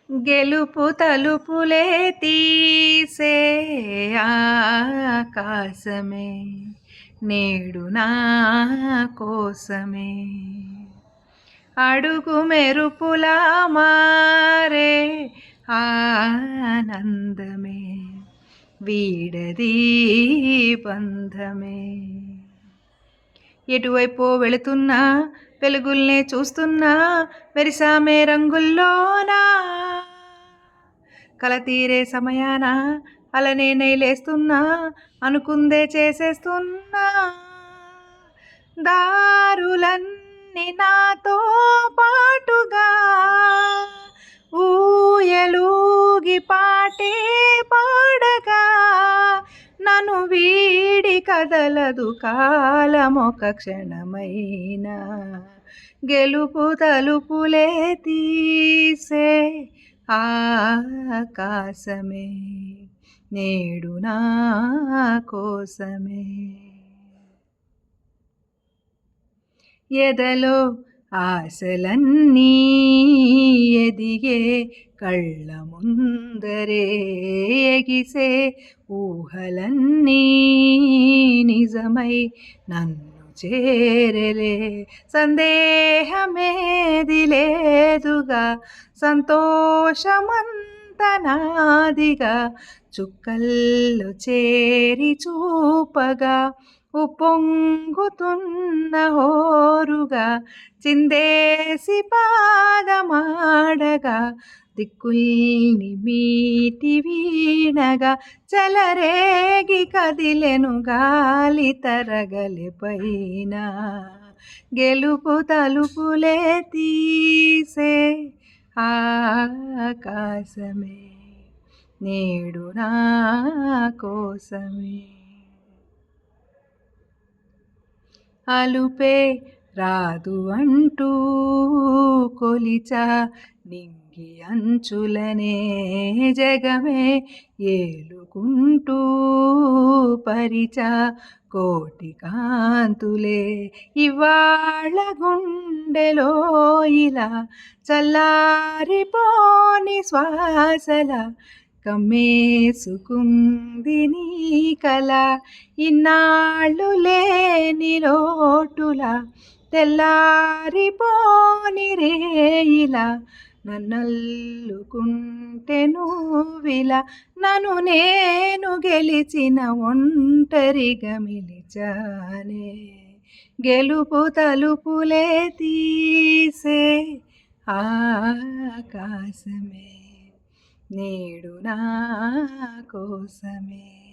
గెలుపు తలుపులే తీసే ఆకాశమే నేడు నా కోసమే. అడుగు మెరుపులా మారే ఆనందమే వీడది బంధమే. ఎటువైపో వెళుతున్నా వెలుగుల్నే చూస్తున్నా మెరిసామే రంగుల్లోనా. కలతీరే సమయాన అలనే లేస్తున్నా అనుకుందే చేసేస్తున్నా. దారులన్నీ నాతో పాటుగా ఊయలూగి పాటే పాడగా నన్ను వీడి కదలదు కాలమొక క్షణమైనా. గెలుపు తలుపులే తీసే ఆకాశమే నేడు నా కోసమే. ఎదలో ఆశలన్నీ ఎదిగే కళ్ళ ముందరే ఎగిసే ఊహలన్నీ నిజమై నన్ను చేరలే. సందేహమేది లేదుగా సంతోషమంత నాదిగా చుక్కల్లో చేరి చూపగా ఉప్పొంగుతున్న హోరుగా చిందేసి పాదమాడగా దిక్కుల్ని మీటి వీణగా చెలరేగి కదిలెను గాలి తరగలి పైన. గెలుపు తలుపులే తీసే ఆకాశమే నేడు నా కోసమే. అలుపే రాదు అంటూ కొలిచా నింగి అంచులనే జగమే ఏలుకుంటూ పరిచా కోటి కాంతులే ఇవాళ గుండెలో ఇలా చల్లారిపోని శ్వాసల కమ్మేసుకుంది నీ కల. ఇన్నాళ్ళు లేని లోటులా తెల్లారిపోని రేయిలా నన్నల్లుకుంటే నువ్విలా నన్ను నేను గెలిచిన ఒంటరిగా మిలిచానే. గెలుపు తలుపులే తీసే ఆకాశమే నేడు నా కోసమే.